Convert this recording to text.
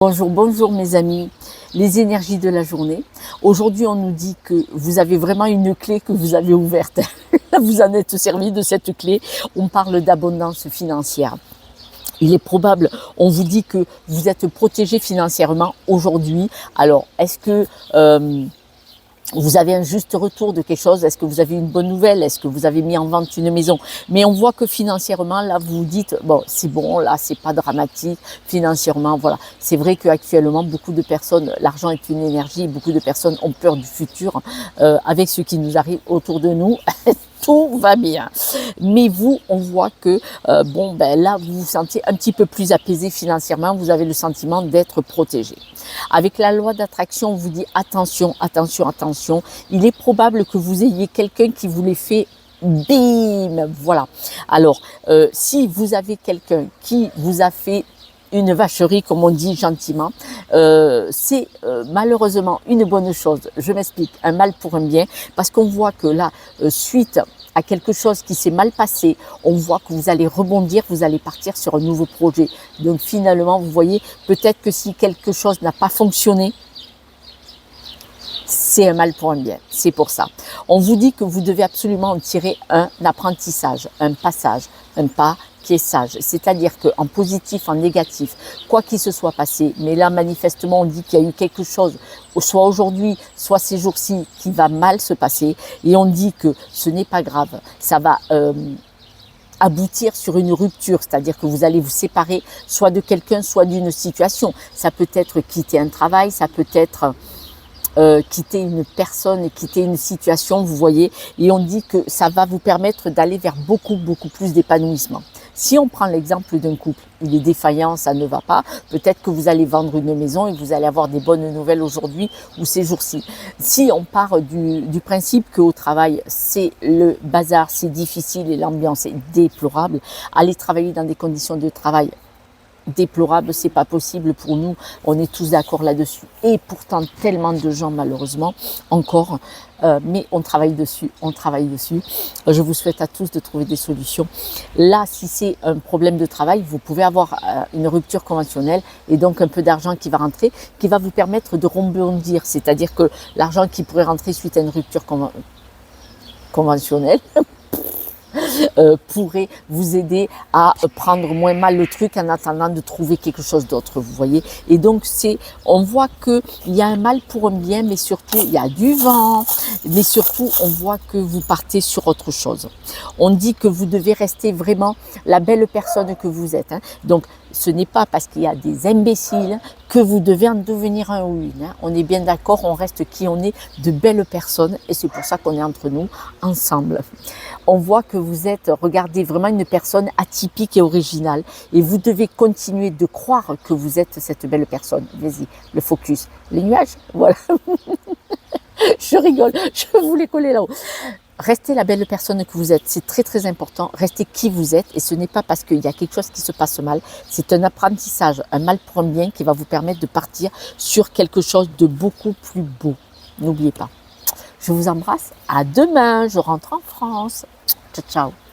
Bonjour, bonjour mes amis, les énergies de la journée. Aujourd'hui, on nous dit que vous avez vraiment une clé que vous avez ouverte. Vous en êtes servi de cette clé. On parle d'abondance financière. Il est probable, on vous dit que vous êtes protégé financièrement aujourd'hui. Alors, est-ce que vous avez un juste retour de quelque chose? Est-ce que vous avez une bonne nouvelle? Est-ce que vous avez mis en vente une maison? Mais on voit que financièrement, là, vous vous dites, bon, c'est bon, là, c'est pas dramatique, financièrement, voilà. C'est vrai qu'actuellement, beaucoup de personnes, l'argent est une énergie, beaucoup de personnes ont peur du futur, avec ce qui nous arrive autour de nous. Tout va bien. Mais vous, on voit que, là, vous vous sentez un petit peu plus apaisé financièrement, vous avez le sentiment d'être protégé. Avec la loi d'attraction, on vous dit attention, attention, attention. Il est probable que vous ayez quelqu'un qui vous les fait bim, voilà. Alors, si vous avez quelqu'un qui vous a fait une vacherie, comme on dit gentiment, c'est malheureusement une bonne chose. Je m'explique, un mal pour un bien, parce qu'on voit que là, suite à quelque chose qui s'est mal passé, on voit que vous allez rebondir, vous allez partir sur un nouveau projet. Donc finalement, vous voyez, peut-être que si quelque chose n'a pas fonctionné, c'est un mal pour un bien, c'est pour ça. On vous dit que vous devez absolument en tirer un apprentissage, un passage, un pas qui est sage. C'est-à-dire qu'en positif, en négatif, quoi qu'il se soit passé, mais là manifestement on dit qu'il y a eu quelque chose, soit aujourd'hui, soit ces jours-ci, qui va mal se passer, et on dit que ce n'est pas grave, ça va aboutir sur une rupture, c'est-à-dire que vous allez vous séparer soit de quelqu'un, soit d'une situation. Ça peut être quitter un travail, ça peut être quitter une personne, quitter une situation, vous voyez, et on dit que ça va vous permettre d'aller vers beaucoup plus d'épanouissement. Si on prend l'exemple d'un couple, il est défaillant, ça ne va pas, peut-être que vous allez vendre une maison et vous allez avoir des bonnes nouvelles aujourd'hui ou ces jours-ci. Si on part du principe qu'au travail, c'est le bazar, c'est difficile et l'ambiance est déplorable, aller travailler dans des conditions de travail déplorable, c'est pas possible pour nous, on est tous d'accord là-dessus, et pourtant tellement de gens malheureusement encore, mais on travaille dessus, je vous souhaite à tous de trouver des solutions. Là, si c'est un problème de travail, vous pouvez avoir une rupture conventionnelle et donc un peu d'argent qui va rentrer, qui va vous permettre de rebondir, c'est-à-dire que l'argent qui pourrait rentrer suite à une rupture conventionnelle pourrait vous aider à prendre moins mal le truc en attendant de trouver quelque chose d'autre, vous voyez. Et donc on voit que il y a un mal pour un bien, mais surtout il y a du vent, mais surtout on voit que vous partez sur autre chose. On dit que vous devez rester vraiment la belle personne que vous êtes, hein. Donc ce n'est pas parce qu'il y a des imbéciles que vous devez en devenir un ou une, hein. On est bien d'accord, on reste qui on est, de belles personnes, et c'est pour ça qu'on est entre nous ensemble. On voit que vous êtes, regardez, vraiment une personne atypique et originale, et vous devez continuer de croire que vous êtes cette belle personne. Vas-y, le focus, les nuages, voilà. Je rigole, je voulais coller là-haut. Restez la belle personne que vous êtes, c'est très important, restez qui vous êtes, et ce n'est pas parce qu'il y a quelque chose qui se passe mal, c'est un apprentissage, un mal pour un bien qui va vous permettre de partir sur quelque chose de beaucoup plus beau. N'oubliez pas. Je vous embrasse, à demain, je rentre en France. Ciao, ciao.